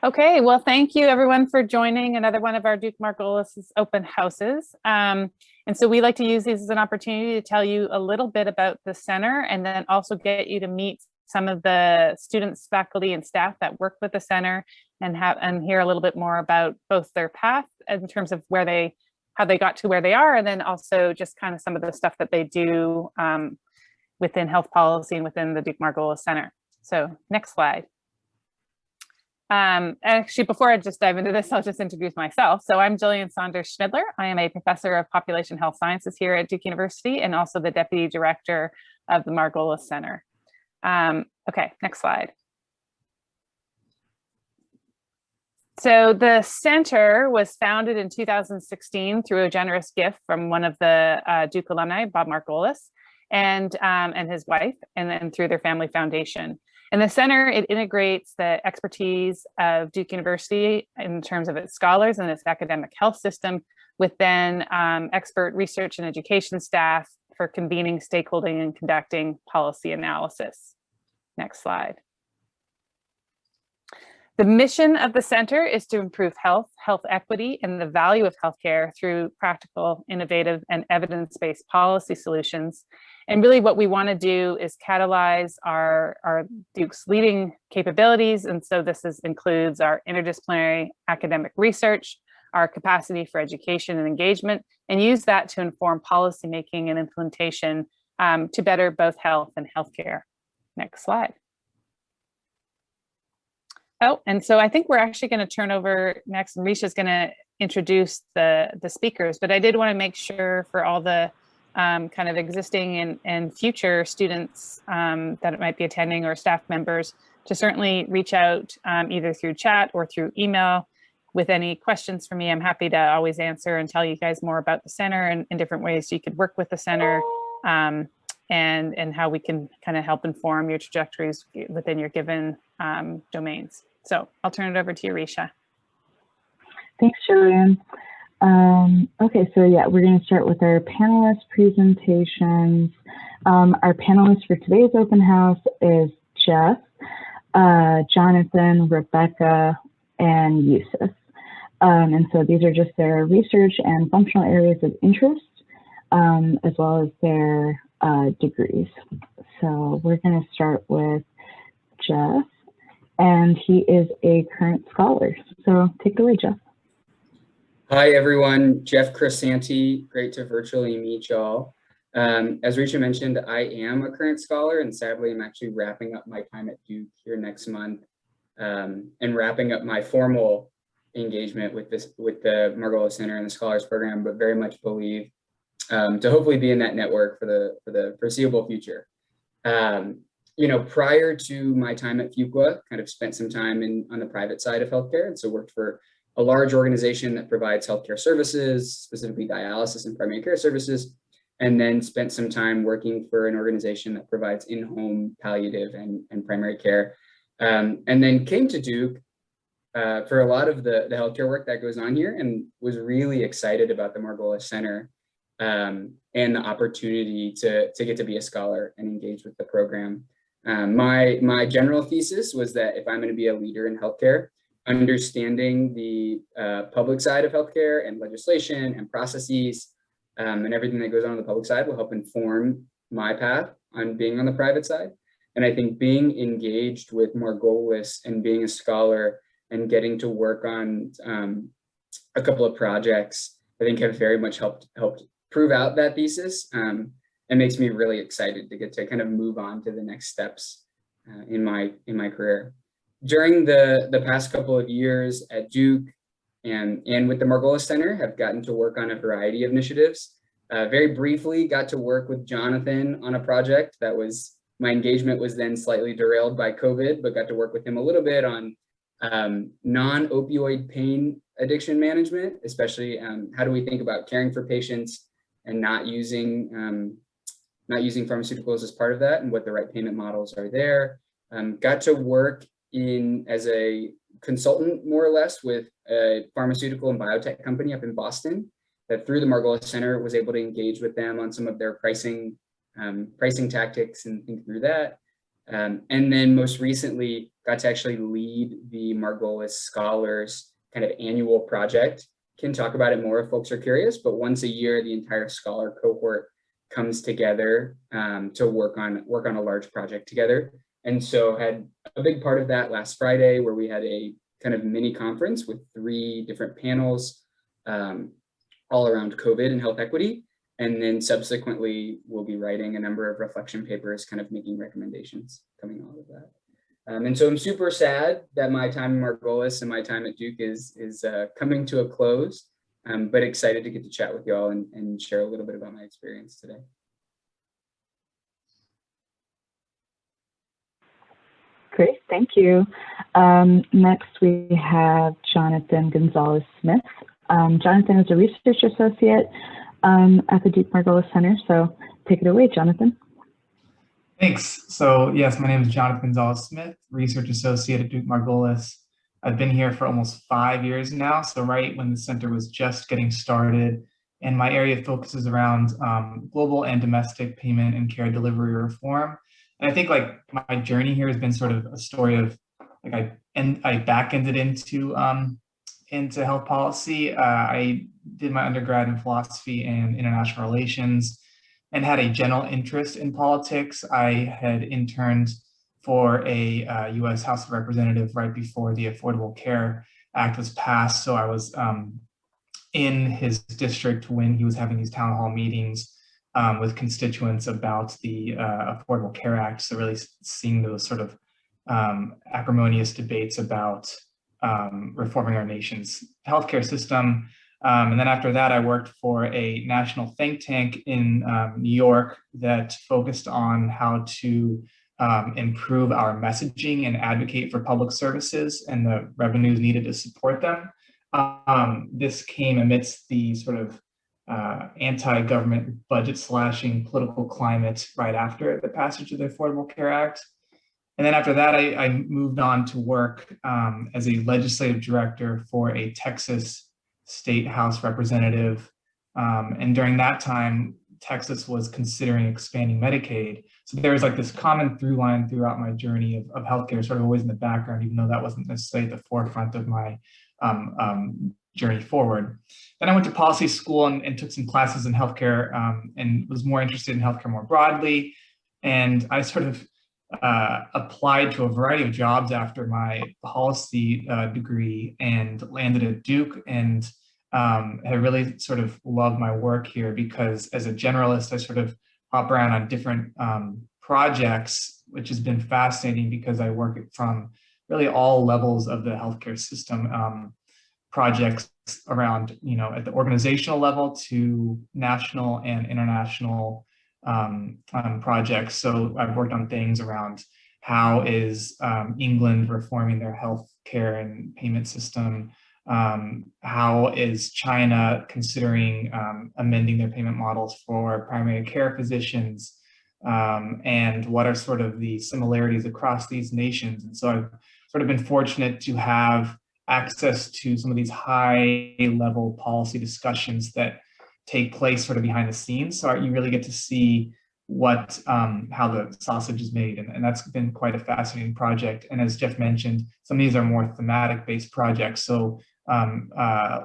Okay, well, thank you everyone for joining another one of our Duke-Margolis open houses. And so we like to use these as an opportunity to tell you a little bit about the center and then also get you to meet some of the students, faculty, and staff that work with the center and hear a little bit more about both their path in terms of how they got to where they are, and then also just kind of some of the stuff that they do within health policy and within the Duke-Margolis Center. So next slide. Actually, before I just dive into this, I'll just introduce myself. So I'm Jillian Saunders Schmidler. I am a professor of population health sciences here at Duke University and also the deputy director of the Margolis Center. Okay, next slide. So the center was founded in 2016 through a generous gift from one of the Duke alumni, Bob Margolis, and his wife, and then through their family foundation. And the center, it integrates the expertise of Duke University in terms of its scholars and its academic health system with then expert research and education staff for convening, stakeholding, and conducting policy analysis. Next slide. The mission of the center is to improve health equity, and the value of healthcare through practical, innovative, and evidence-based policy solutions. And really what we want to do is catalyze our Duke's leading capabilities. And so this includes our interdisciplinary academic research, our capacity for education and engagement, and use that to inform policymaking and implementation to better both health and healthcare. Next slide. Oh, and so I think we're actually going to turn over next, and Risha's going to introduce the speakers, but I did want to make sure for all the kind of existing and future students that might be attending or staff members to certainly reach out either through chat or through email with any questions for me. I'm happy to always answer and tell you guys more about the center and in different ways you could work with the center and how we can kind of help inform your trajectories within your given domains. So I'll turn it over to you, Risha. Thanks, Jillian. Okay, so yeah, we're going to start with our panelist presentations. Our panelists for today's open house is Geoff, Jonathan, Rebecca, and Yousuf. And so these are just their research and functional areas of interest, as well as their degrees. So we're going to start with Geoff, and he is a current scholar. So take it away, Geoff. Hi, everyone. Geoff Crisanti. Great to virtually meet y'all. As Risha mentioned, I am a current scholar, and sadly, I'm actually wrapping up my time at Duke here next month and wrapping up my formal engagement with the Margolis Center and the Scholars Program, but very much believe to hopefully be in that network for the foreseeable future. You know, prior to my time at Fuqua, kind of spent some time on the private side of healthcare, and so worked for a large organization that provides healthcare services, specifically dialysis and primary care services, and then spent some time working for an organization that provides in-home palliative and primary care, and then came to Duke for a lot of the healthcare work that goes on here, and was really excited about the Margolis Center and the opportunity to get to be a scholar and engage with the program. My general thesis was that if I'm going to be a leader in healthcare, understanding the public side of healthcare and legislation and processes and everything that goes on the public side will help inform my path on being on the private side. And I think being engaged with Margolis and being a scholar and getting to work on a couple of projects, I think have very much helped prove out that thesis. It makes me really excited to get to kind of move on to the next steps in my career. During the past couple of years at Duke and with the Margolis Center, have gotten to work on a variety of initiatives. Very briefly got to work with Jonathan on a project that my engagement was then slightly derailed by COVID, but got to work with him a little bit on non-opioid pain addiction management, especially how do we think about caring for patients and not using pharmaceuticals as part of that, and what the right payment models are there. Got to work as a consultant, more or less, with a pharmaceutical and biotech company up in Boston, that through the Margolis Center was able to engage with them on some of their pricing tactics and think through that. And then most recently got to actually lead the Margolis Scholars kind of annual project. Can talk about it more if folks are curious, but once a year, the entire scholar cohort comes together to work on a large project together. And so had a big part of that last Friday, where we had a kind of mini conference with 3 different panels all around COVID and health equity. And then subsequently, we'll be writing a number of reflection papers, kind of making recommendations coming out of that. And so I'm super sad that my time in Margolis and my time at Duke is coming to a close, but excited to get to chat with you all and share a little bit about my experience today. Great, thank you. Next, we have Jonathan Gonzalez-Smith. Jonathan is a research associate at the Duke-Margolis Center, so take it away, Jonathan. Thanks. So yes, my name is Jonathan Gonzalez-Smith, research associate at Duke-Margolis. I've been here for almost 5 years now, so right when the center was just getting started, and my area focuses around global and domestic payment and care delivery reform. And I think like my journey here has been sort of a story of like I back-ended into health policy. I did my undergrad in philosophy and international relations and had a general interest in politics. I had interned for a U.S. House of Representative right before the Affordable Care Act was passed. So I was in his district when he was having these town hall meetings with constituents about the Affordable Care Act. So really seeing those sort of acrimonious debates about reforming our nation's healthcare system. And then after that, I worked for a national think tank in New York that focused on how to improve our messaging and advocate for public services and the revenues needed to support them. This came amidst the sort of anti-government budget slashing political climate right after the passage of the Affordable Care Act. And then after that, I moved on to work as a legislative director for a Texas State House representative. And during that time, Texas was considering expanding Medicaid. So there was like this common through line throughout my journey of healthcare, sort of always in the background, even though that wasn't necessarily the forefront of my journey forward. Then I went to policy school and took some classes in healthcare and was more interested in healthcare more broadly. And I sort of applied to a variety of jobs after my policy degree and landed at Duke, and have really sort of loved my work here because as a generalist, I sort of hop around on different projects, which has been fascinating because I work from really all levels of the healthcare system, projects around, you know, at the organizational level to national and international projects. So I've worked on things around how is England reforming their healthcare and payment system? How is China considering amending their payment models for primary care physicians? And what are sort of the similarities across these nations? And so I've sort of been fortunate to have access to some of these high level policy discussions that take place sort of behind the scenes. So you really get to see what how the sausage is made. And that's been quite a fascinating project. And as Geoff mentioned, some of these are more thematic based projects. So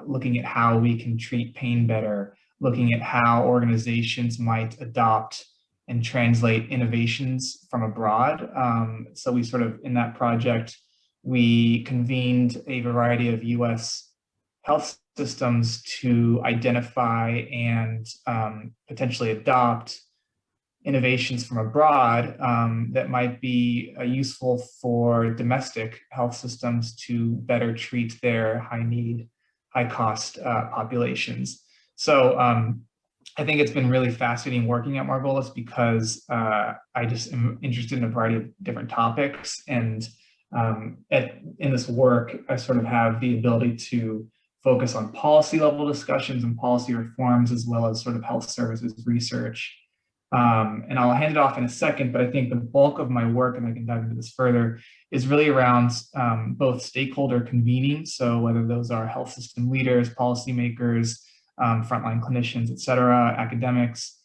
looking at how we can treat pain better, looking at how organizations might adopt and translate innovations from abroad. So we sort of, in that project, we convened a variety of US health systems to identify and potentially adopt innovations from abroad that might be useful for domestic health systems to better treat their high need, high cost populations. So I think it's been really fascinating working at Margolis because I just am interested in a variety of different topics. And in this work, I sort of have the ability to focus on policy level discussions and policy reforms, as well as sort of health services research. And I'll hand it off in a second, but I think the bulk of my work, and I can dive into this further, is really around both stakeholder convening. So whether those are health system leaders, policymakers, frontline clinicians, et cetera, academics,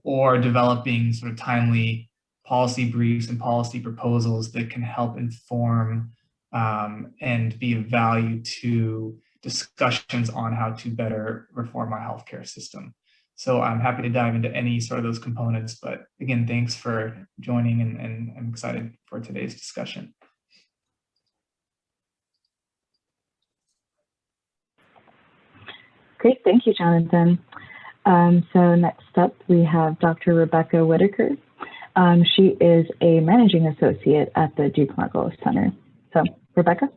or developing sort of timely policy briefs and policy proposals that can help inform and be of value to discussions on how to better reform our healthcare system. So I'm happy to dive into any sort of those components, but again, thanks for joining, and I'm excited for today's discussion. Great, thank you, Jonathan. So next up, we have Dr. Rebecca Whitaker. She is a managing associate at the Duke-Margolis Center. So, Rebecca?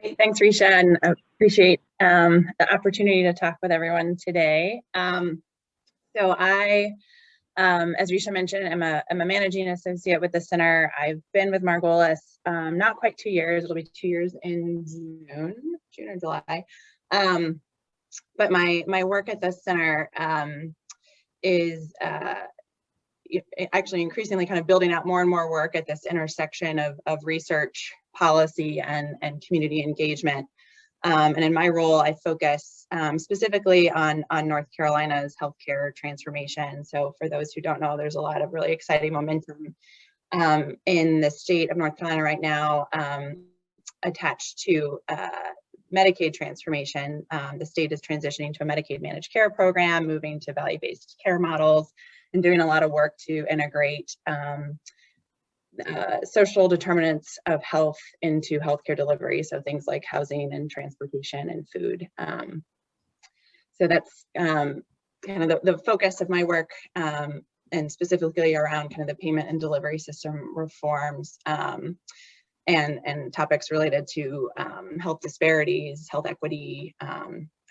Great, thanks, Risha, and I appreciate the opportunity to talk with everyone today. So I, as Risha mentioned, I'm a managing associate with the center. I've been with Margolis not quite 2 years. It'll be 2 years in June or July. But my work at the center is actually increasingly kind of building out more and more work at this intersection of research, policy, and community engagement. And in my role, I focus specifically on North Carolina's healthcare transformation. So for those who don't know, there's a lot of really exciting momentum in the state of North Carolina right now attached to Medicaid transformation. The state is transitioning to a Medicaid managed care program, moving to value-based care models, and doing a lot of work to integrate social determinants of health into healthcare delivery. So things like housing and transportation and food. So that's kind of the focus of my work, and specifically around kind of the payment and delivery system reforms, and topics related to health disparities, health equity,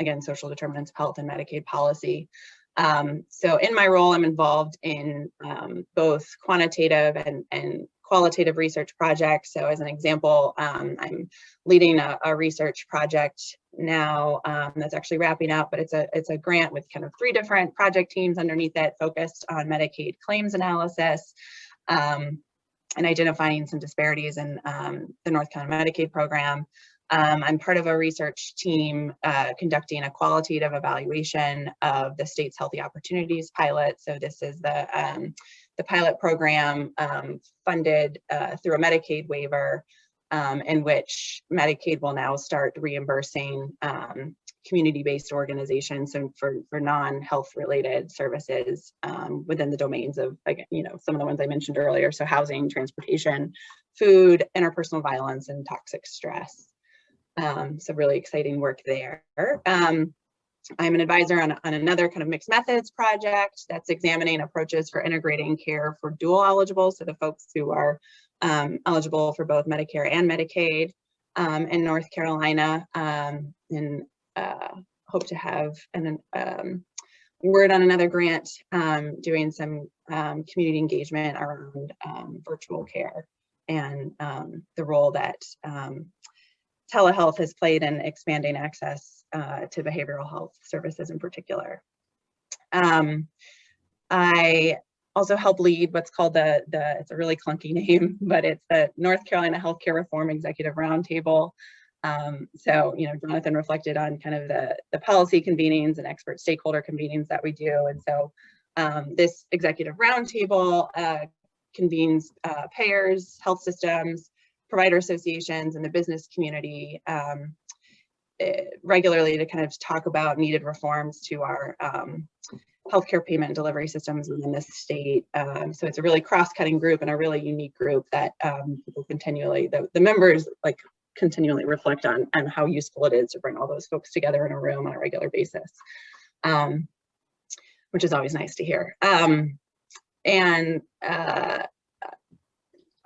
again, social determinants of health and Medicaid policy. So in my role, I'm involved in both quantitative and qualitative research projects. So as an example, I'm leading a research project now that's actually wrapping up, but it's a grant with kind of 3 different project teams underneath it focused on Medicaid claims analysis, and identifying some disparities in the North Carolina Medicaid program. I'm part of a research team conducting a qualitative evaluation of the state's Healthy Opportunities pilot. So this is the pilot program funded through a Medicaid waiver, in which Medicaid will now start reimbursing community-based organizations and for non-health related services within the domains of, again, some of the ones I mentioned earlier. So housing, transportation, food, interpersonal violence, and toxic stress. So really exciting work there. I'm an advisor on another kind of mixed methods project that's examining approaches for integrating care for dual eligibles, so the folks who are eligible for both Medicare and Medicaid in North Carolina, and hope to have word on another grant doing some community engagement around virtual care and the role that telehealth has played in expanding access to behavioral health services in particular. I also help lead what's called it's a really clunky name, but it's the North Carolina Healthcare Reform Executive Roundtable. So, Jonathan reflected on kind of the policy convenings and expert stakeholder convenings that we do. And so this executive roundtable convenes payers, health systems, provider associations, and the business community regularly to kind of talk about needed reforms to our healthcare payment and delivery systems within the state. So it's a really cross-cutting group and a really unique group that people continually, the members continually reflect on how useful it is to bring all those folks together in a room on a regular basis, which is always nice to hear.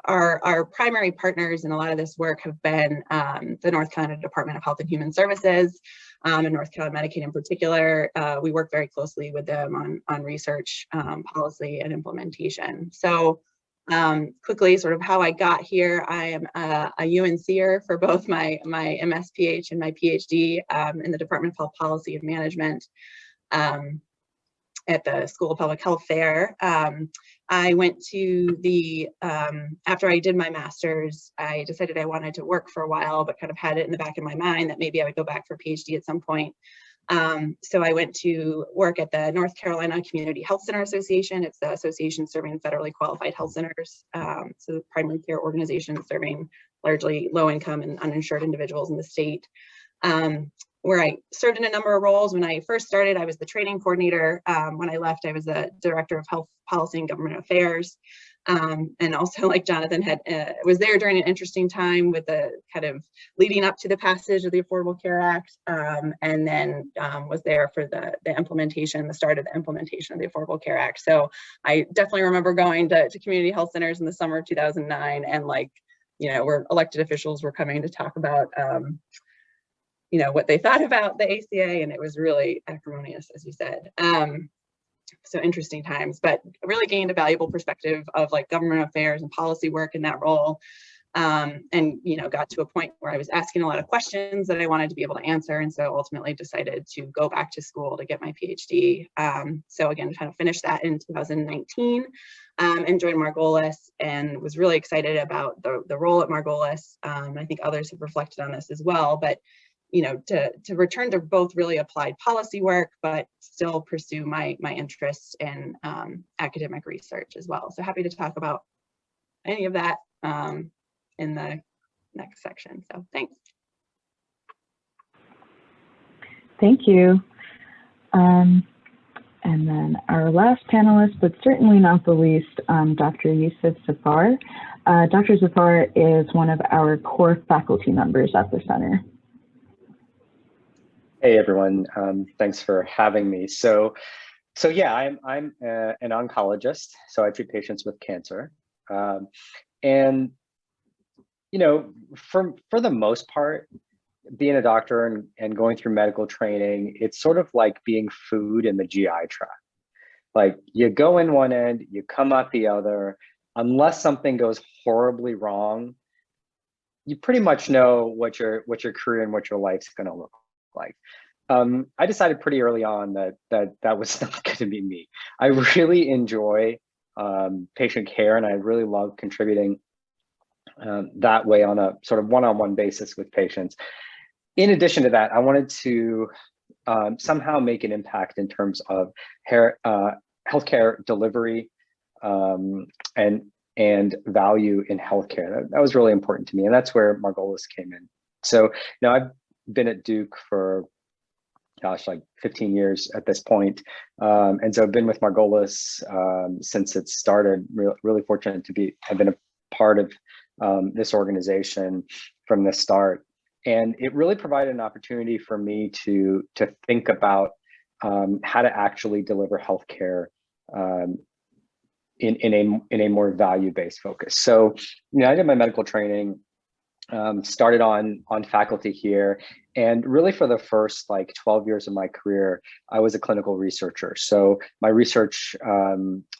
Our primary partners in a lot of this work have been the North Carolina Department of Health and Human Services, and North Carolina Medicaid in particular. We work very closely with them on research, policy, and implementation. So quickly, sort of how I got here, I am a UNCer for both my MSPH and my PhD in the Department of Health Policy and Management at the School of Public Health there. I went to after I did my master's, I decided I wanted to work for a while, but kind of had it in the back of my mind that maybe I would go back for PhD at some point. So I went to work at the North Carolina Community Health Center Association. It's the association serving federally qualified health centers. So primary care organizations serving largely low-income and uninsured individuals in the state. Where I served in a number of roles. When I first started, I was the training coordinator. When I left, I was the director of health policy and government affairs. And also, like Jonathan was there during an interesting time with the kind of leading up to the passage of the Affordable Care Act, and then was there for the implementation, the start of the implementation of the Affordable Care Act. So I definitely remember going to community health centers in the summer of 2009, and like, where elected officials were coming to talk about what they thought about the ACA, and it was really acrimonious, as you said. So interesting times, but really gained a valuable perspective of like government affairs and policy work in that role. And, got to a point where I was asking a lot of questions that I wanted to be able to answer. And so ultimately decided to go back to school to get my PhD. So again, kind of finished that in 2019 and joined Margolis, and was really excited about the role at Margolis. I think others have reflected on this as well, but to return to both really applied policy work, but still pursue my interests in academic research as well. So happy to talk about any of that in the next section. So thanks. Thank you. And then our last panelist, but certainly not the least, Dr. Yousuf Zafar. Dr. Zafar is one of our core faculty members at the center. Hey everyone, thanks for having me. So yeah, I'm an oncologist, so I treat patients with cancer, and for the most part, being a doctor and going through medical training, it's sort of like being food in the GI tract. Like you go in one end, you come out the other. Unless something goes horribly wrong, you pretty much know what your career and what your life's going to look like. I decided pretty early on that was not going to be me. I really enjoy patient care, and I really love contributing that way on a sort of one-on-one basis with patients. In addition to that, I wanted to somehow make an impact in terms of healthcare delivery and value in healthcare. That was really important to me, and that's where Margolis came in. So now I've been at Duke for, gosh, like 15 years at this point. And so I've been with Margolis since it started. Really fortunate to have been a part of this organization from the start. And it really provided an opportunity for me to think about how to actually deliver healthcare in a more value-based focus. So, I did my medical training, started on faculty here, and really for the first like 12 years of my career, I was a clinical researcher. So my research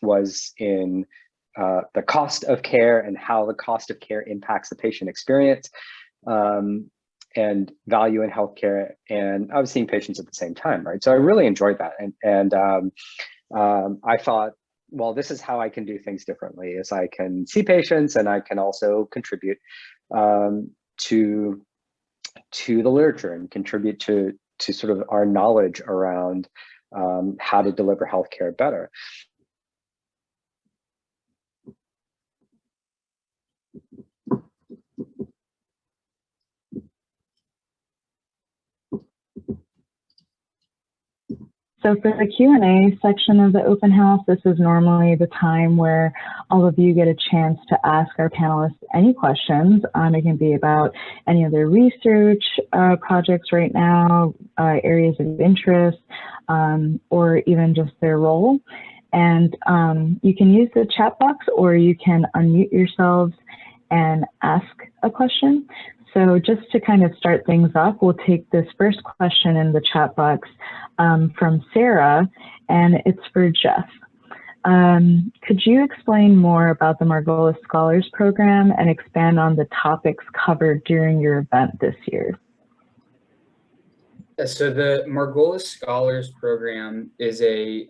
was in the cost of care and how the cost of care impacts the patient experience and value in healthcare. And I was seeing patients at the same time, right? So I really enjoyed that. And I thought, well, this is how I can do things differently, is I can see patients and I can also contribute to the literature and contribute to sort of our knowledge around how to deliver healthcare better. So for the Q&A section of the open house, this is normally the time where all of you get a chance to ask our panelists any questions. It can be about any of their research projects right now, areas of interest, or even just their role. And you can use the chat box, or you can unmute yourselves and ask a question. So just to kind of start things off, we'll take this first question in the chat box from Sarah, and it's for Geoff. Could you explain more about the Margolis Scholars Program and expand on the topics covered during your event this year? So the Margolis Scholars Program is a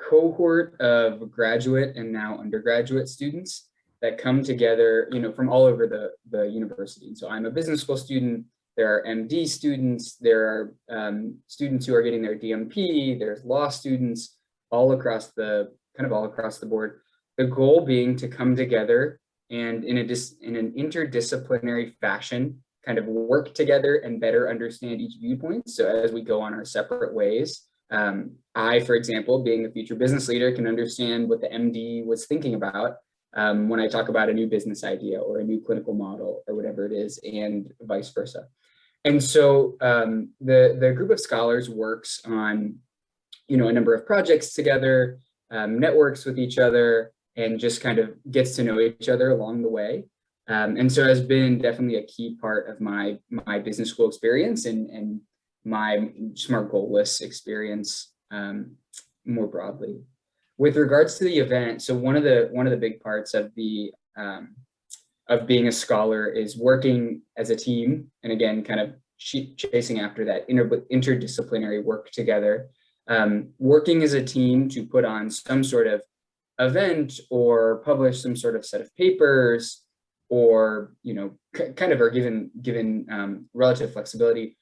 cohort of graduate and now undergraduate students that come together, from all over the university. So I'm a business school student, there are MD students, there are students who are getting their DMP, there's law students, all across the board. The goal being to come together and in an interdisciplinary fashion, kind of work together and better understand each viewpoint. So as we go on our separate ways, I, for example, being a future business leader, can understand what the MD was thinking about when I talk about a new business idea or a new clinical model or whatever it is, and vice versa. And so the group of scholars works on, a number of projects together, networks with each other, and just kind of gets to know each other along the way. And so has been definitely a key part of my business school experience and my Margolis experience more broadly. With regards to the event, so one of the big parts of the of being a scholar is working as a team, and again, kind of chasing after that interdisciplinary work together, working as a team to put on some sort of event or publish some sort of set of papers, or kind of are given relative flexibility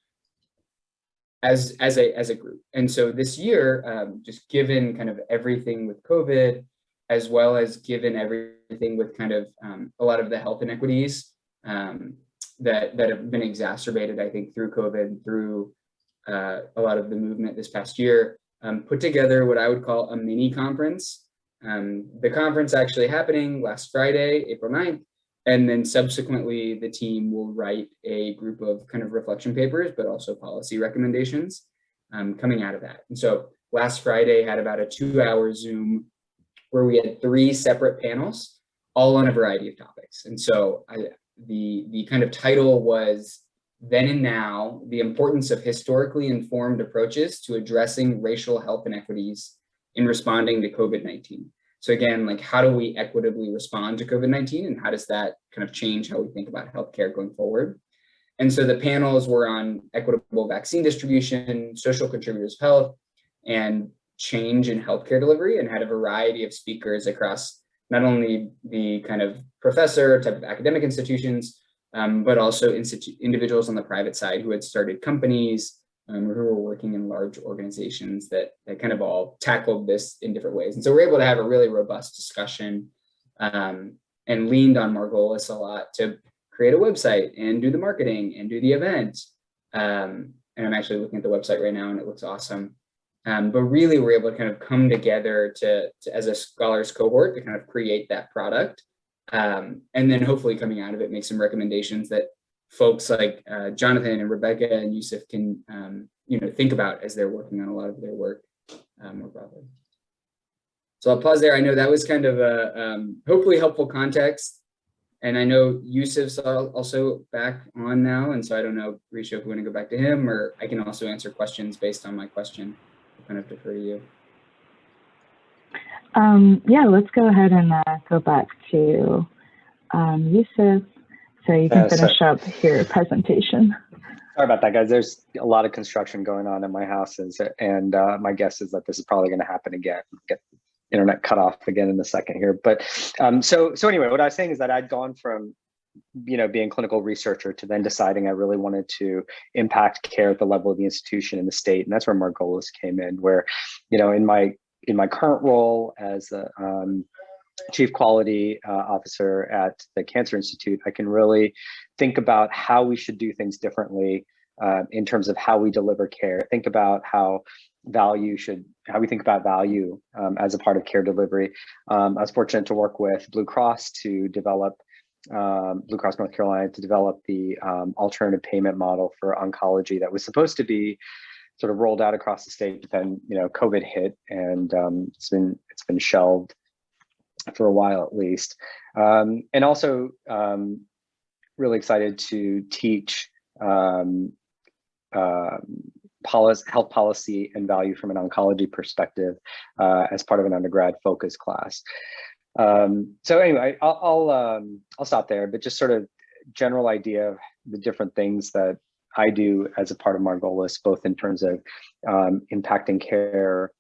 as a group. And so this year, just given kind of everything with COVID, as well as given everything with kind of a lot of the health inequities that have been exacerbated, I think, through COVID, through a lot of the movement this past year, put together what I would call a mini conference. The conference actually happening last Friday, April 9th, and then subsequently the team will write a group of kind of reflection papers, but also policy recommendations coming out of that. And so last Friday had about a 2-hour Zoom where we had 3 separate panels, all on a variety of topics. And so the kind of title was Then and Now, the Importance of Historically Informed Approaches to Addressing Racial Health Inequities in Responding to COVID-19. So again, like, how do we equitably respond to COVID-19, and how does that kind of change how we think about healthcare going forward? And so the panels were on equitable vaccine distribution, social contributors of health, and change in healthcare delivery, and had a variety of speakers across not only the kind of professor type of academic institutions, but also individuals on the private side who had started companies, who were working in large organizations that kind of all tackled this in different ways. And so we're able to have a really robust discussion, and leaned on Margolis a lot to create a website and do the marketing and do the event. And I'm actually looking at the website right now and it looks awesome. But really we're able to kind of come together to as a scholars cohort to kind of create that product. And then hopefully coming out of it, make some recommendations that folks like Jonathan and Rebecca and Yousuf can think about as they're working on a lot of their work more broadly. So I'll pause there. I know that was kind of a hopefully helpful context, and I know Yousuf's also back on now, and so I don't know, Risha, if we want to go back to him, or I can also answer questions based on my question. I'll kind of defer to you. Yeah, let's go ahead and go back to Yousuf. So you can finish up your presentation. Sorry about that, guys. There's a lot of construction going on in my house, and my guess is that this is probably going to happen again. Get internet cut off again in a second here. But so anyway, what I was saying is that I'd gone from being a clinical researcher to then deciding I really wanted to impact care at the level of the institution and the state, and that's where Margolis came in. Where in my current role as the Chief Quality Officer at the Cancer Institute, I can really think about how we should do things differently in terms of how we deliver care. Think about how we think about value as a part of care delivery. I was fortunate to work with Blue Cross to develop Blue Cross North Carolina to develop the alternative payment model for oncology that was supposed to be sort of rolled out across the state, but then COVID hit, and it's been shelved for a while at least. And also really excited to teach health policy and value from an oncology perspective as part of an undergrad focus class. So anyway, I'll stop there, but just sort of general idea of the different things that I do as a part of Margolis, both in terms of impacting care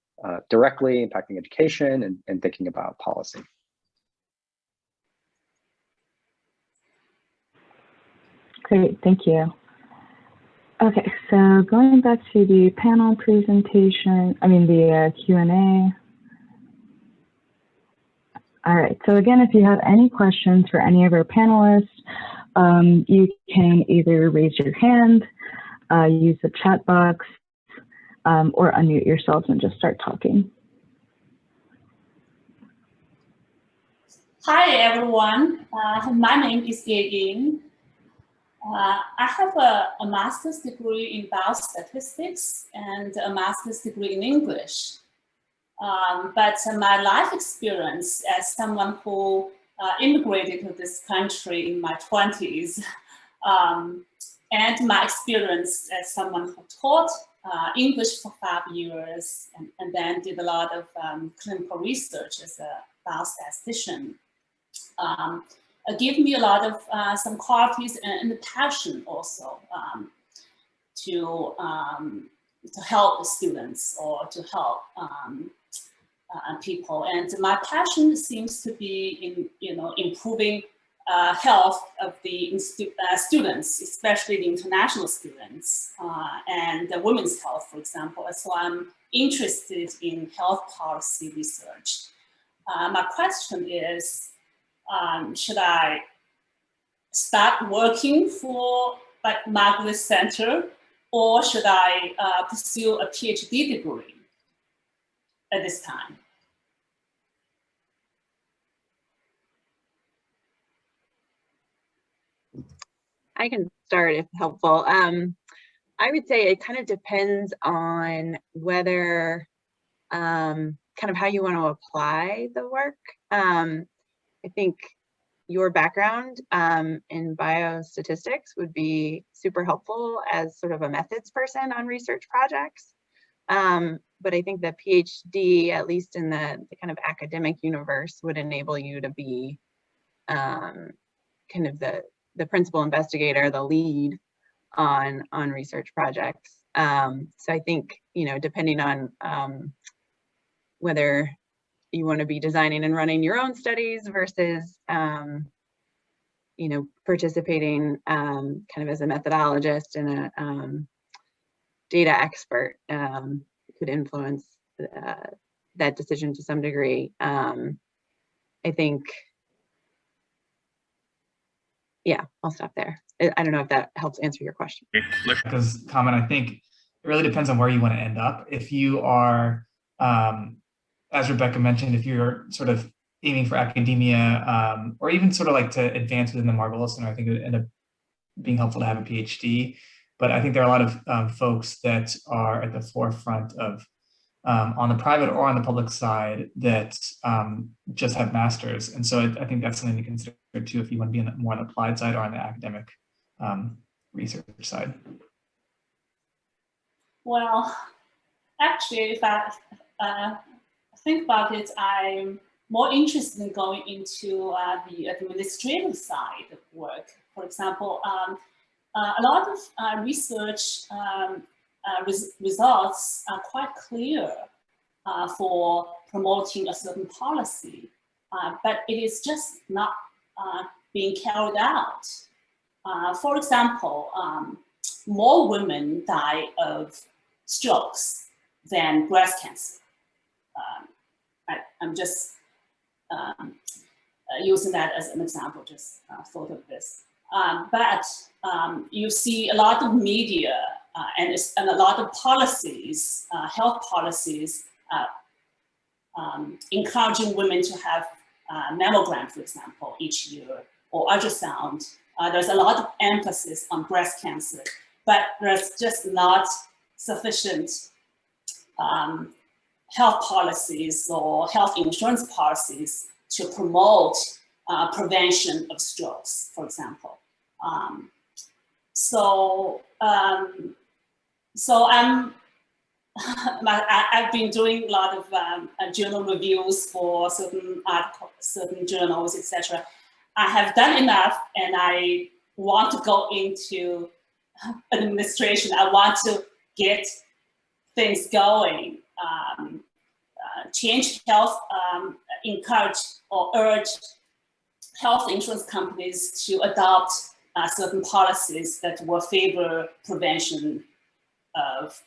directly, impacting education, and thinking about policy. Great, thank you. Okay, so going back to the panel presentation, the Q&A. All right, so again, if you have any questions for any of our panelists, you can either raise your hand, use the chat box, or unmute yourselves and just start talking. Hi, everyone. My name is Ying. I have a master's degree in biostatistics and a master's degree in English. But my life experience as someone who immigrated to this country in my 20s, and my experience as someone who taught English for 5 years and then did a lot of clinical research as a biostatistician, give me a lot of some qualities and passion also to help the students or to help people. And my passion seems to be in improving health of the students, especially the international students, and the women's health, for example. So I'm interested in health policy research. My question is, should I start working for Margolis Center, or should I pursue a PhD degree at this time? I can start if helpful. I would say it kind of depends on whether, kind of how you want to apply the work. I think your background in biostatistics would be super helpful as sort of a methods person on research projects. But I think the PhD, at least in the kind of academic universe, would enable you to be kind of the principal investigator, the lead on research projects. So I think, depending on whether you want to be designing and running your own studies versus, participating kind of as a methodologist and a data expert could influence that decision to some degree. I think, yeah, I'll stop there. I don't know if that helps answer your question. Because I think it really depends on where you want to end up. If you are, as Rebecca mentioned, if you're sort of aiming for academia, or even sort of like to advance within the Margolis Center, I think it would end up being helpful to have a PhD. But I think there are a lot of folks that are at the forefront of, on the private or on the public side, that just have masters. And so I think that's something to consider too, if you want to be more on the applied side or on the academic research side. Well, actually, if I think about it, I'm more interested in going into the administrative side of work. For example, a lot of research results are quite clear for promoting a certain policy, but it is just not being carried out. For example, more women die of strokes than breast cancer. I'm just using that as an example, just thought of this. But you see a lot of media and a lot of policies, health policies, encouraging women to have mammogram, for example, each year, or ultrasound. There's a lot of emphasis on breast cancer, but there's just not sufficient health policies or health insurance policies to promote prevention of strokes, for example. So I've been doing a lot of journal reviews for certain articles, certain journals, etc. I have done enough, and I want to go into administration. I want to get things going, change health, encourage or urge health insurance companies to adopt certain policies that will favor prevention of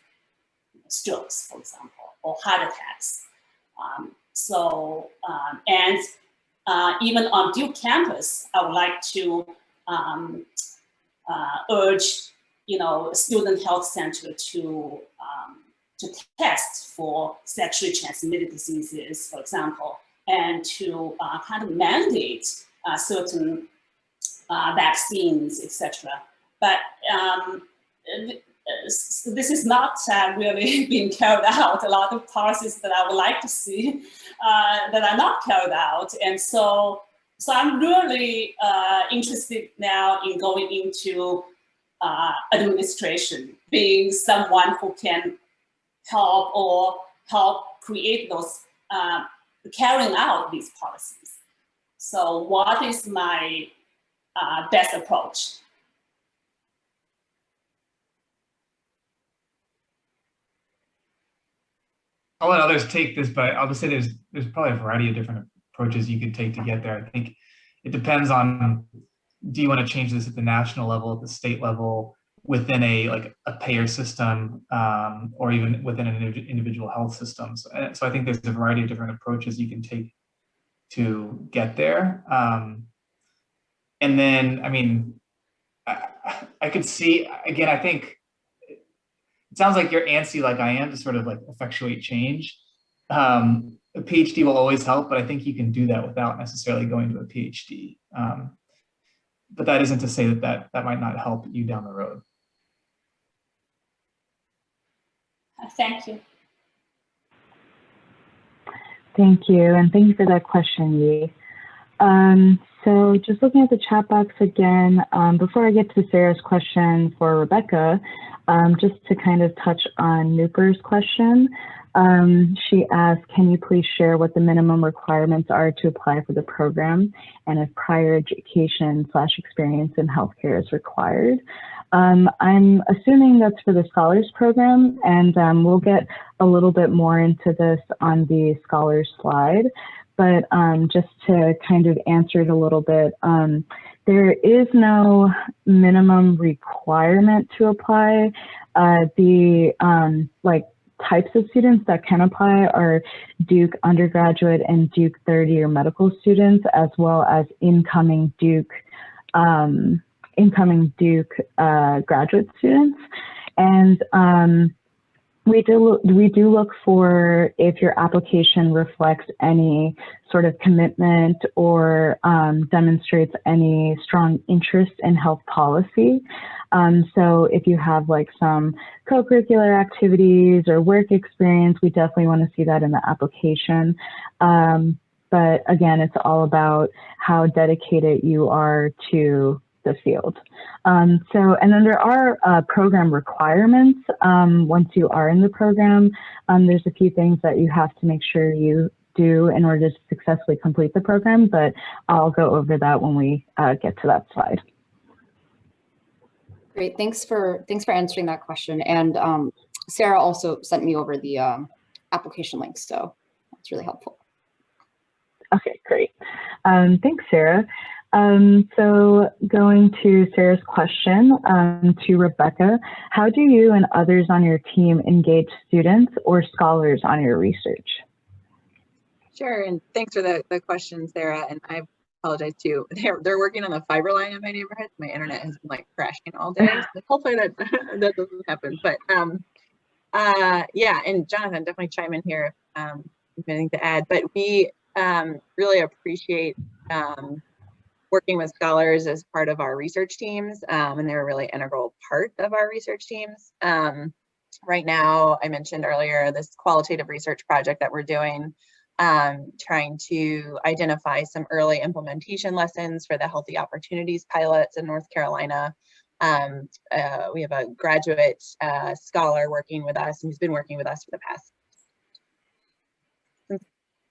strokes, for example, or heart attacks. Even on Duke campus, I would like to urge, student health center to test for sexually transmitted diseases, for example, and to kind of mandate certain vaccines, etc. But this is not really being carried out. A lot of policies that I would like to see that are not carried out. And so I'm really interested now in going into administration, being someone who can help create those, carrying out these policies. So what is my best approach? I'll let others take this, but I'll just say there's probably a variety of different approaches you could take to get there. I think it depends on, do you want to change this at the national level, at the state level, within a payer system, or even within an individual health system. So I think there's a variety of different approaches you can take to get there. And then, I mean, I could see, again, I think it sounds like you're antsy like I am to sort of like effectuate change. A PhD will always help, but I think you can do that without necessarily going to a PhD. But that isn't to say that might not help you down the road. Thank you. Thank you, and thank you for that question, Yi. So just looking at the chat box again, before I get to Sarah's question for Rebecca, just to kind of touch on Nooper's question, she asked, can you please share what the minimum requirements are to apply for the program and if prior education / experience in healthcare is required? I'm assuming that's for the Scholars Program, and we'll get a little bit more into this on the Scholars slide. But just to kind of answer it a little bit, there is no minimum requirement to apply. The types of students that can apply are Duke undergraduate and Duke third year medical students, as well as incoming Duke graduate students. And we do look for if your application reflects any sort of commitment or demonstrates any strong interest in health policy. So if you have like some co-curricular activities or work experience, we definitely want to see that in the application. But again, it's all about how dedicated you are to the field. And then there are program requirements. Once you are in the program, there's a few things that you have to make sure you do in order to successfully complete the program, but I'll go over that when we get to that slide. Great, thanks for answering that question. And Sarah also sent me over the application link, so that's really helpful. Okay, great. Thanks, Sarah. So going to Sarah's question to Rebecca, how do you and others on your team engage students or scholars on your research? Sure, and thanks for the question, Sarah. And I apologize too. They're working on the fiber line in my neighborhood. My internet has been like crashing all day. So hopefully that doesn't happen. But yeah, and Jonathan, definitely chime in here if anything to add. But we really appreciate working with scholars as part of our research teams, and they're a really integral part of our research teams. Right now, I mentioned earlier this qualitative research project that we're doing, trying to identify some early implementation lessons for the Healthy Opportunities pilots in North Carolina. We have a graduate scholar working with us, and he's been working with us for the past,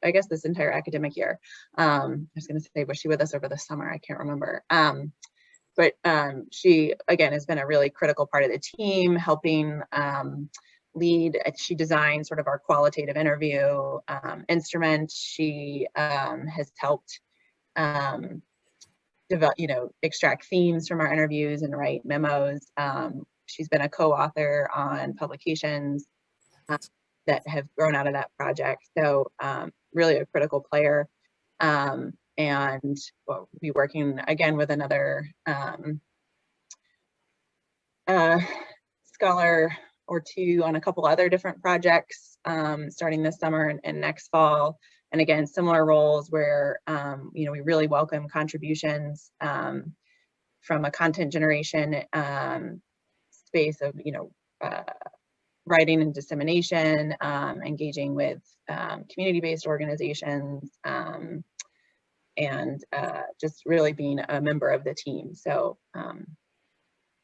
I guess, this entire academic year. I was going to say, was she with us over the summer? I can't remember. But she, again, has been a really critical part of the team, helping lead. She designed sort of our qualitative interview instrument. She has helped develop, extract themes from our interviews and write memos. She's been a co-author on publications that have grown out of that project. So really a critical player. And we'll be working again with another scholar or two on a couple other different projects starting this summer and next fall. And again, similar roles where we really welcome contributions from a content generation space of writing and dissemination, engaging with community-based organizations, and just really being a member of the team. So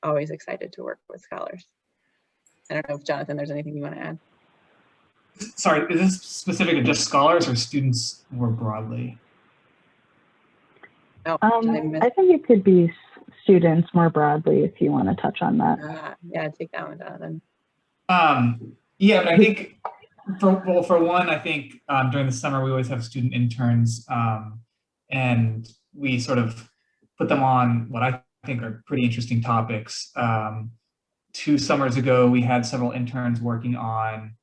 always excited to work with scholars. I don't know if Jonathan, there's anything you want to add? Sorry, is this specific to just scholars or students more broadly? Oh, I think it could be students more broadly if you want to touch on that. Yeah, take that one, Jonathan. Yeah, but I think for one, I think during the summer we always have student interns, and we sort of put them on what I think are pretty interesting topics. 2 summers ago, we had several interns working on.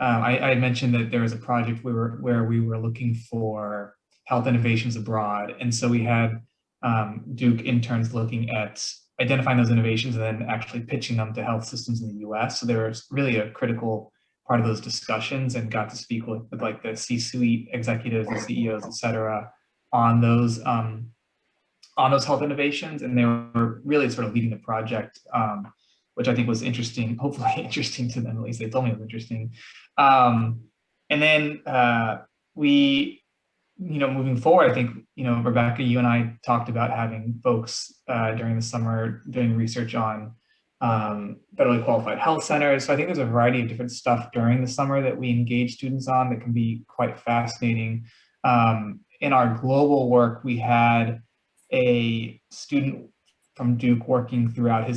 I mentioned that there was a project where we were looking for health innovations abroad, and so we had Duke interns looking at identifying those innovations and then actually pitching them to health systems in the U.S. So there was really a critical part of those discussions, and got to speak with like the C-suite executives and CEOs, et cetera, on those health innovations, and they were really sort of leading the project, which I think was interesting, hopefully interesting to them, at least they told me it was interesting. And then we, moving forward, I think, Rebecca, you and I talked about having folks during the summer doing research on federally qualified health centers. So I think there's a variety of different stuff during the summer that we engage students on that can be quite fascinating. In our global work, we had a student from Duke working throughout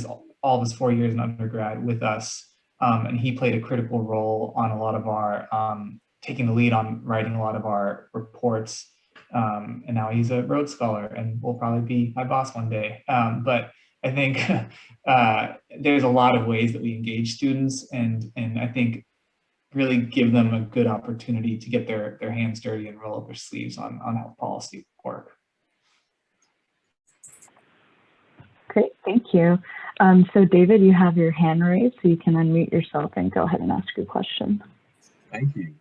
all of his 4 years in undergrad with us, and he played a critical role on a lot of our taking the lead on writing a lot of our reports, and now he's a Rhodes Scholar and will probably be my boss one day. But I think there's a lot of ways that we engage students, and I think really give them a good opportunity to get their hands dirty and roll up their sleeves on health policy work. Great, thank you. So David, you have your hand raised, so you can unmute yourself and go ahead and ask your question. Thank you.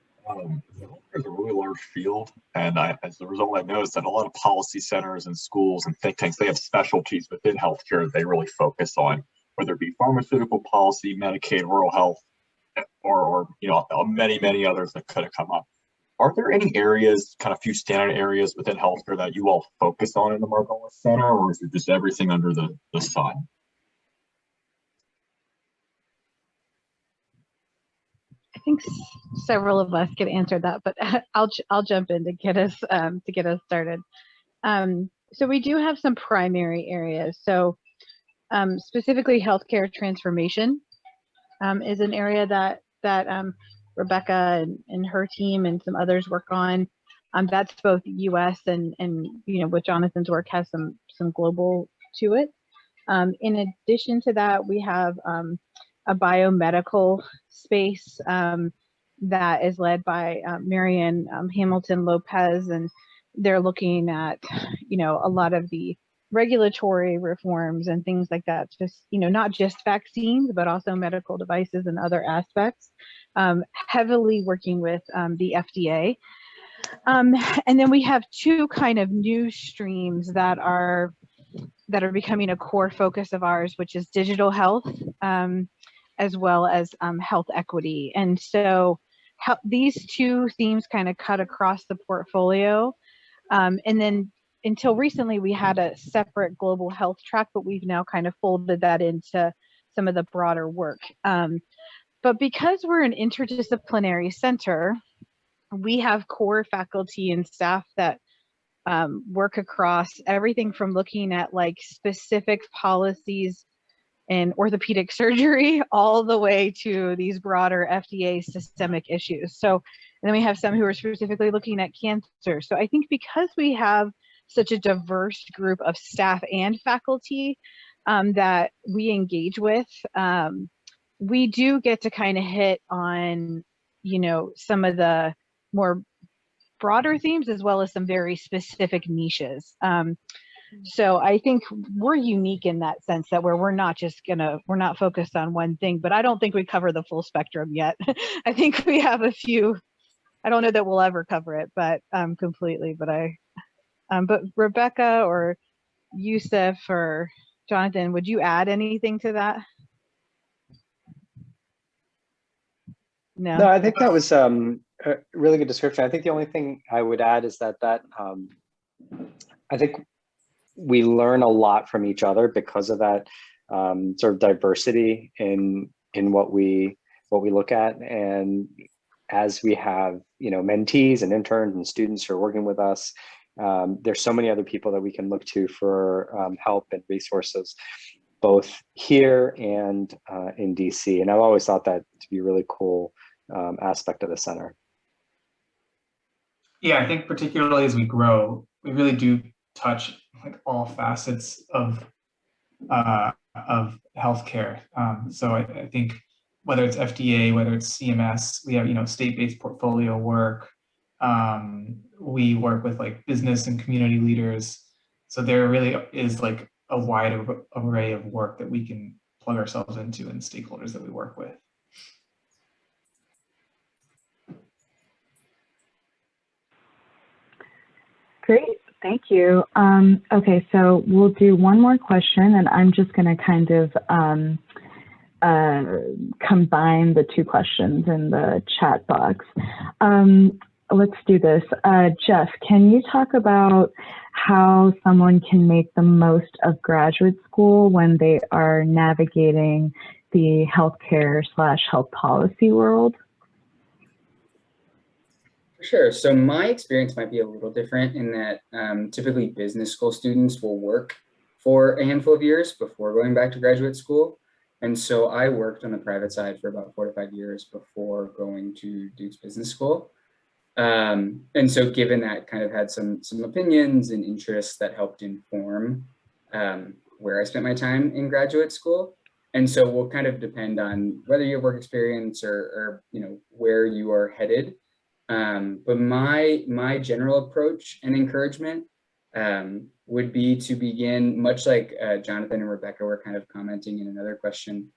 There's a really large field, and as a result, I noticed that a lot of policy centers and schools and think tanks, they have specialties within healthcare that they really focus on, whether it be pharmaceutical policy, Medicaid, rural health, or many others that could have come up. Are there any areas, kind of few standard areas within healthcare that you all focus on in the Margolis Center, or is it just everything under the sun? I think several of us could answer that, but I'll jump in to get us started. So we do have some primary areas. So specifically, healthcare transformation is an area that Rebecca and her team and some others work on. That's both U.S. and with Jonathan's work has some global to it. In addition to that, we have a biomedical space that is led by Marianne Hamilton Lopez, and they're looking at a lot of the regulatory reforms and things like that, just not just vaccines but also medical devices and other aspects, heavily working with the FDA. And then we have 2 kind of new streams that are becoming a core focus of ours, which is digital health, as well as health equity. And so these 2 themes kind of cut across the portfolio. And then until recently, we had a separate global health track, but we've now kind of folded that into some of the broader work. But because we're an interdisciplinary center, we have core faculty and staff that work across everything from looking at like specific policies in orthopedic surgery all the way to these broader FDA systemic issues. So, and then we have some who are specifically looking at cancer. So I think because we have such a diverse group of staff and faculty that we engage with. We do get to kind of hit on, you know, some of the more broader themes as well as some very specific niches. So I think we're unique in that sense that we're not focused on one thing, but I don't think we cover the full spectrum yet. I think we have a few. I don't know that we'll ever cover it, but completely. But Rebecca or Yousuf or Jonathan, would you add anything to that? No, I think that was a really good description. I think the only thing I would add is that I think we learn a lot from each other because of that sort of diversity in what we look at. And as we have, you know, mentees and interns and students who are working with us, there's so many other people that we can look to for help and resources, both here and in DC. And I've always thought that to be a really cool aspect of the center. Yeah, I think particularly as we grow, we really do touch like all facets of healthcare. So I think whether it's FDA, whether it's CMS, we have, you know, state-based portfolio work. We work with like business and community leaders. So there really is like a wide array of work that we can plug ourselves into and stakeholders that we work with. Great, thank you. Okay, so we'll do one more question, and I'm just going to kind of combine the two questions in the chat box. Let's do this. Geoff, can you talk about how someone can make the most of graduate school when they are navigating the healthcare/health policy world? Sure. So my experience might be a little different in that typically business school students will work for a handful of years before going back to graduate school. And so I worked on the private side for about 4 to 5 years before going to Duke's business school. And so given that, kind of had some opinions and interests that helped inform where I spent my time in graduate school. And so we'll kind of depend on whether you have work experience or you know, where you are headed. But my general approach and encouragement would be to begin, much like Jonathan and Rebecca were kind of commenting in another question,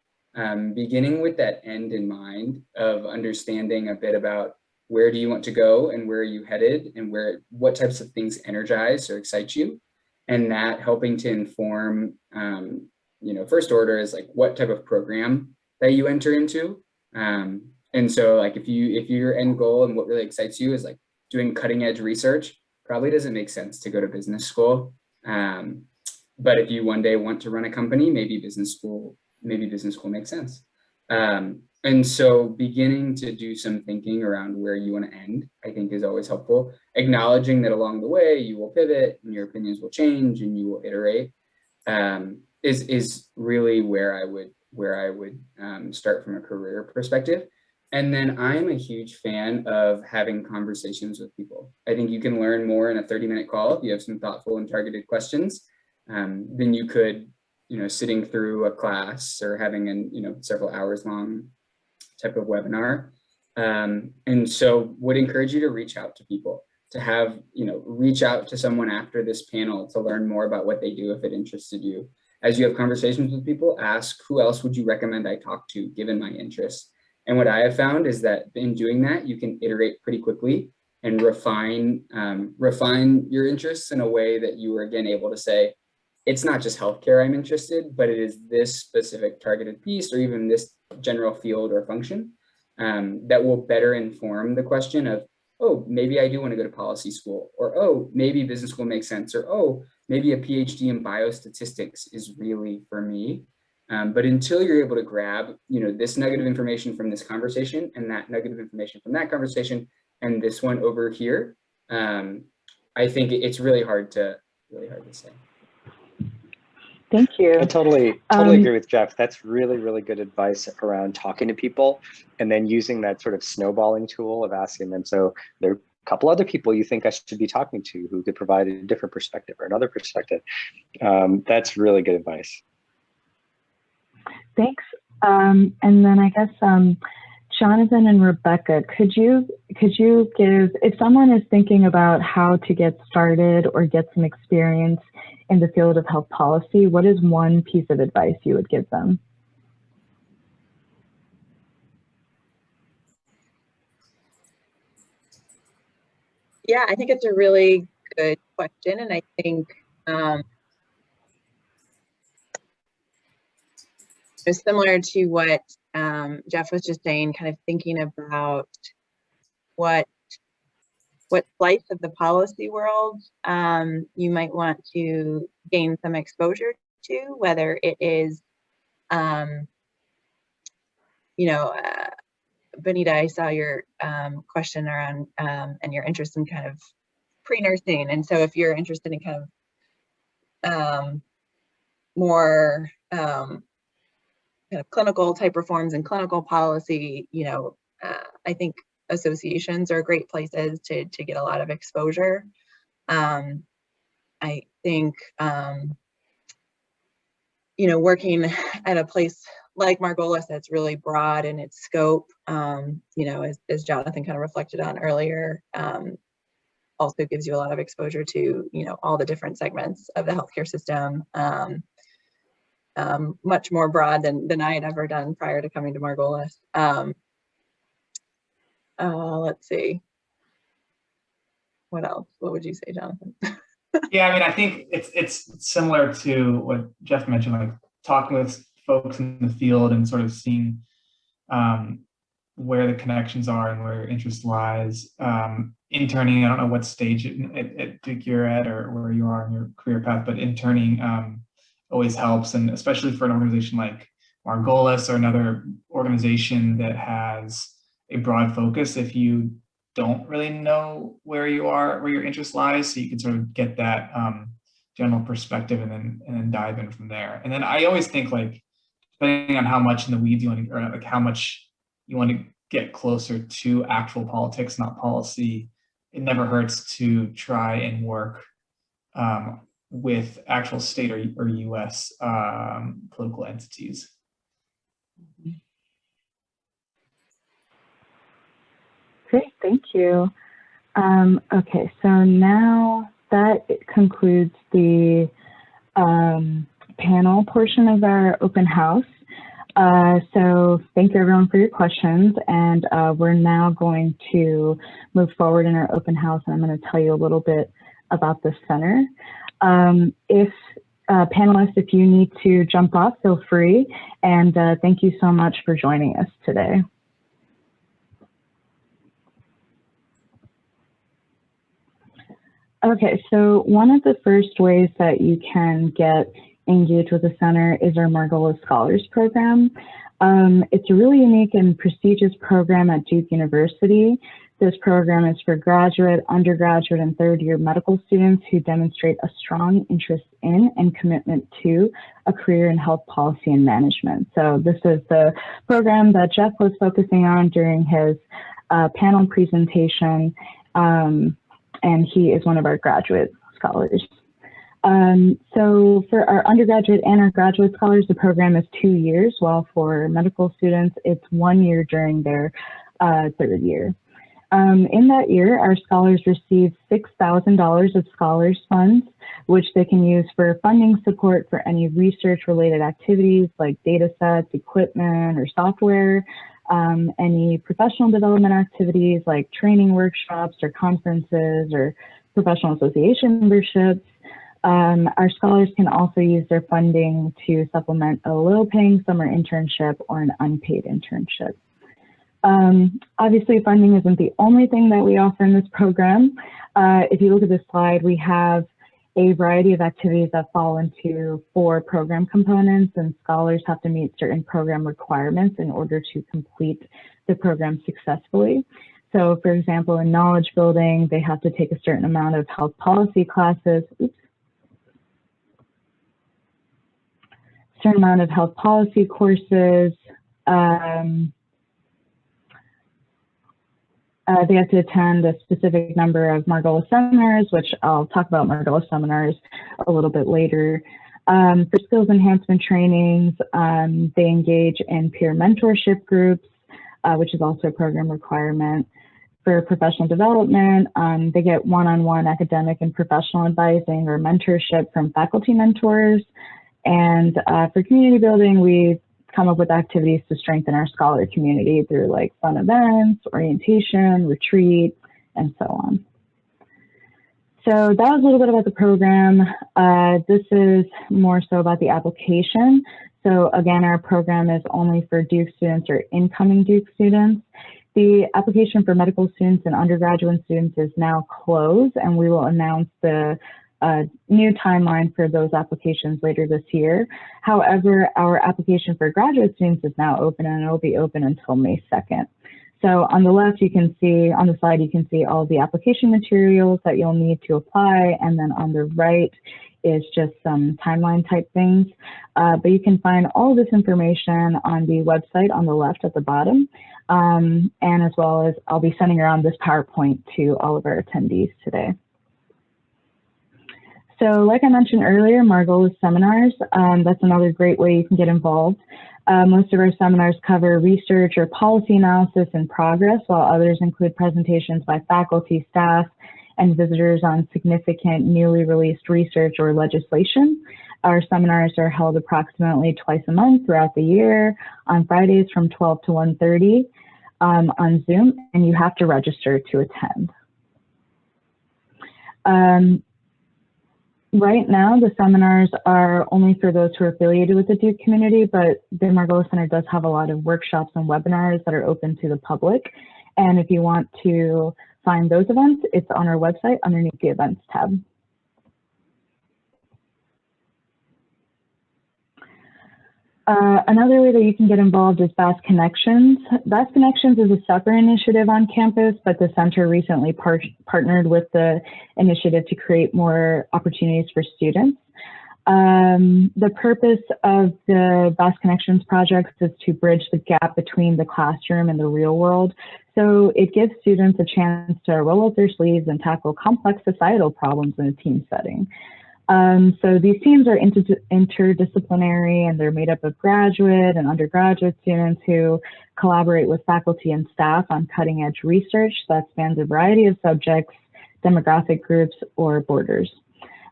beginning with that end in mind of understanding a bit about where do you want to go and where are you headed and what types of things energize or excite you, and that helping to inform, you know, first order is like what type of program that you enter into. And so like if your end goal and what really excites you is like doing cutting edge research, probably doesn't make sense to go to business school. But if you one day want to run a company, maybe business school makes sense. And so beginning to do some thinking around where you want to end, I think is always helpful. Acknowledging that along the way you will pivot and your opinions will change and you will iterate, is really where I would start from a career perspective. And then I'm a huge fan of having conversations with people. I think you can learn more in a 30-minute call if you have some thoughtful and targeted questions than you could, you know, sitting through a class or having an, you know, several hours long type of webinar. And so would encourage you to reach out to people, to have, you know, reach out to someone after this panel to learn more about what they do if it interested you. As you have conversations with people, ask who else would you recommend I talk to given my interests. And what I have found is that in doing that, you can iterate pretty quickly and refine your interests in a way that you are again able to say, it's not just healthcare I'm interested, but it is this specific targeted piece or even this general field or function that will better inform the question of, oh, maybe I do want to go to policy school, or oh, maybe business school makes sense, or oh, maybe a PhD in biostatistics is really for me. But until you're able to grab, you know, this nugget of information from this conversation and that nugget of information from that conversation and this one over here, I think it's really hard to say. Thank you. I totally agree with Geoff. That's really, really good advice around talking to people and then using that sort of snowballing tool of asking them. So they're couple other people you think I should be talking to who could provide a different perspective or another perspective. That's really good advice. Thanks. And then I guess Jonathan and Rebecca, could you give, if someone is thinking about how to get started or get some experience in the field of health policy, what is one piece of advice you would give them? Yeah, I think it's a really good question, and I think it's similar to what Geoff was just saying, kind of thinking about what slice of the policy world you might want to gain some exposure to, whether it is, you know, Benita, I saw your question around and your interest in kind of pre-nursing. And so if you're interested in kind of more kind of clinical type reforms and clinical policy, you know, I think associations are great places to get a lot of exposure. I think, you know, working at a place like Margolis that's really broad in its scope, you know, as Jonathan kind of reflected on earlier, also gives you a lot of exposure to, you know, all the different segments of the healthcare system, much more broad than I had ever done prior to coming to Margolis. Let's see. What else? What would you say, Jonathan? Yeah, I mean, I think it's similar to what Geoff mentioned, like talking with folks in the field and sort of seeing where the connections are and where your interest lies. Interning, I don't know what stage at Duke you're at or where you are in your career path, but interning always helps, and especially for an organization like Margolis or another organization that has a broad focus, if you don't really know where you are, where your interest lies, so you can sort of get that general perspective and then dive in from there. And then I always think, like, depending on how much in the weeds you want to, or like how much you want to get closer to actual politics, not policy, it never hurts to try and work with actual state or US political entities. Great, thank you. Okay, so now that concludes the panel portion of our open house. So thank you everyone for your questions, and we're now going to move forward in our open house, and I'm going to tell you a little bit about the center. If panelists, if you need to jump off, feel free, and thank you so much for joining us today. Okay, so one of the first ways that you can get engaged with the center is our Margolis Scholars Program. It's a really unique and prestigious program at Duke University. This program is for graduate, undergraduate, and third-year medical students who demonstrate a strong interest in and commitment to a career in health policy and management. So this is the program that Geoff was focusing on during his panel presentation. And he is one of our graduate scholars. So for our undergraduate and our graduate scholars, the program is 2 years, while for medical students, it's 1 year during their third year. In that year, our scholars receive $6,000 of scholars funds, which they can use for funding support for any research-related activities like data sets, equipment, or software, any professional development activities like training workshops or conferences or professional association memberships. Our scholars can also use their funding to supplement a low-paying summer internship or an unpaid internship. Obviously, funding isn't the only thing that we offer in this program. If you look at this slide, we have a variety of activities that fall into 4 program components, and scholars have to meet certain program requirements in order to complete the program successfully. So for example, in knowledge building, they have to take a certain amount of health policy classes, certain amount of health policy courses, They have to attend a specific number of Margolis Seminars, which I'll talk about Margolis Seminars a little bit later. For skills enhancement trainings, they engage in peer mentorship groups, which is also a program requirement. For professional development, they get one-on-one academic and professional advising or mentorship from faculty mentors. And for community building, we come up with activities to strengthen our scholar community through like fun events, orientation, retreat, and so on. So that was a little bit about the program. This is more so about the application. So again, our program is only for Duke students or incoming Duke students. The application for medical students and undergraduate students is now closed, and we will announce the new timeline for those applications later this year. However, our application for graduate students is now open, and it will be open until May 2nd. So on the left, you can see, on the slide, you can see all the application materials that you'll need to apply, and then on the right is just some timeline type things. But you can find all this information on the website on the left at the bottom, and as well as I'll be sending around this PowerPoint to all of our attendees today. So like I mentioned earlier, Margolis Seminars, that's another great way you can get involved. Most of our seminars cover research or policy analysis in progress, while others include presentations by faculty, staff, and visitors on significant newly released research or legislation. Our seminars are held approximately twice a month throughout the year on Fridays from 12 to 1:30 on Zoom, and you have to register to attend. Right now, the seminars are only for those who are affiliated with the Duke community, but the Margolis Center does have a lot of workshops and webinars that are open to the public. And if you want to find those events, it's on our website underneath the events tab. Another way that you can get involved is Bass Connections. Bass Connections is a separate initiative on campus, but the center recently partnered with the initiative to create more opportunities for students. The purpose of the Bass Connections projects is to bridge the gap between the classroom and the real world. So it gives students a chance to roll up their sleeves and tackle complex societal problems in a team setting. So these teams are interdisciplinary, and they're made up of graduate and undergraduate students who collaborate with faculty and staff on cutting-edge research that spans a variety of subjects, demographic groups, or borders.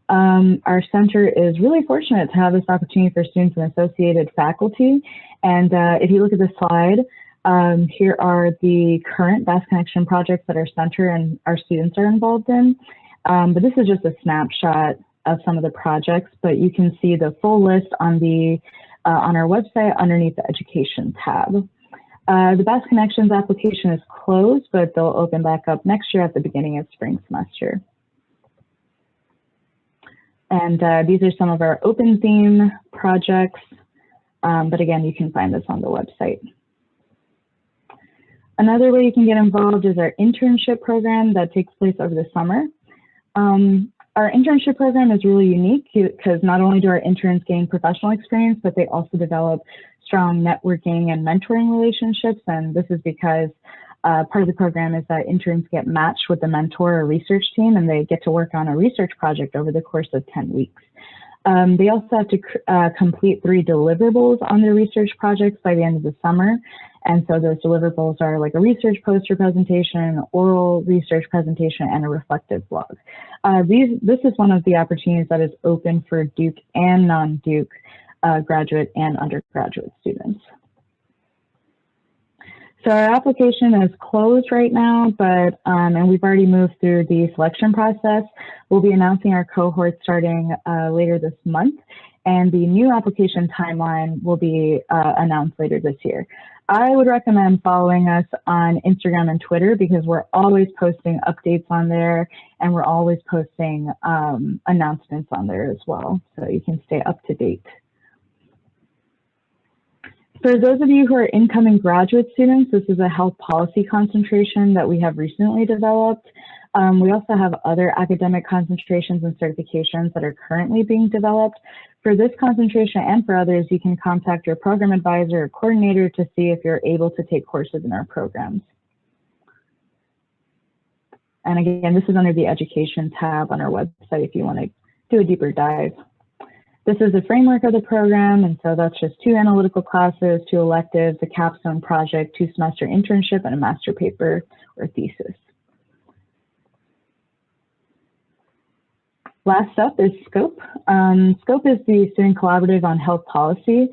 Our center is really fortunate to have this opportunity for students and associated faculty. And if you look at this slide, here are the current Bass Connection projects that our center and our students are involved in. But this is just a snapshot of some of the projects, but you can see the full list on the on our website underneath the education tab. The Bass Connections application is closed, but they'll open back up next year at the beginning of spring semester. And these are some of our open theme projects, but again, you can find this on the website. Another way you can get involved is our internship program that takes place over the summer. Our internship program is really unique because not only do our interns gain professional experience, but they also develop strong networking and mentoring relationships. And this is because part of the program is that interns get matched with a mentor or research team, and they get to work on a research project over the course of 10 weeks. They also have to complete 3 deliverables on their research projects by the end of the summer. And so those deliverables are like a research poster presentation, an oral research presentation, and a reflective blog. This is one of the opportunities that is open for Duke and non-Duke graduate and undergraduate students. So our application is closed right now, but and we've already moved through the selection process. We'll be announcing our cohort starting later this month, and the new application timeline will be announced later this year. I would recommend following us on Instagram and Twitter because we're always posting updates on there, and we're always posting announcements on there as well, so you can stay up to date. For those of you who are incoming graduate students, this is a health policy concentration that we have recently developed. We also have other academic concentrations and certifications that are currently being developed. For this concentration and for others, you can contact your program advisor or coordinator to see if you're able to take courses in our programs. And again, this is under the Education tab on our website if you want to do a deeper dive. This is the framework of the program, and so that's just 2 analytical classes, 2 electives, a capstone project, 2-semester internship, and a master paper or thesis. Last up is SCOHP. SCOHP is the Student Collaborative on Health Policy.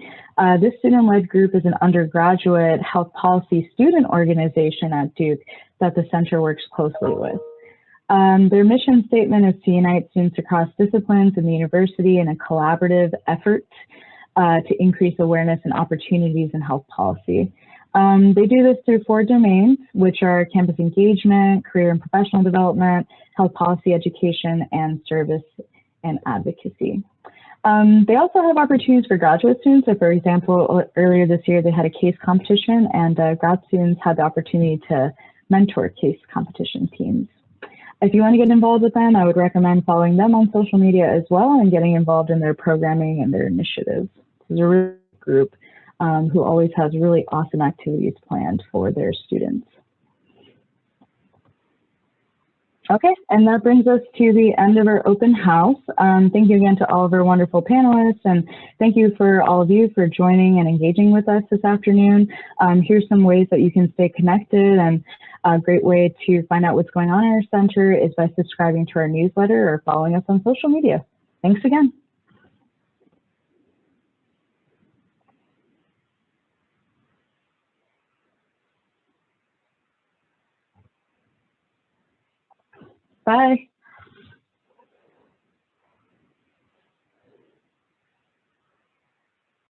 This student-led group is an undergraduate health policy student organization at Duke that the center works closely with. Their mission statement is to unite students across disciplines in the university in a collaborative effort to increase awareness and opportunities in health policy. They do this through 4 domains, which are campus engagement, career and professional development, health policy education, and service and advocacy. They also have opportunities for graduate students. So for example, earlier this year, they had a case competition, and grad students had the opportunity to mentor case competition teams. If you want to get involved with them, I would recommend following them on social media as well and getting involved in their programming and their initiatives. This is a really good group who always has really awesome activities planned for their students. Okay, and that brings us to the end of our open house. Thank you again to all of our wonderful panelists, and thank you for all of you for joining and engaging with us this afternoon. Here's some ways that you can stay connected, and a great way to find out what's going on in our center is by subscribing to our newsletter or following us on social media. Thanks again. Bye.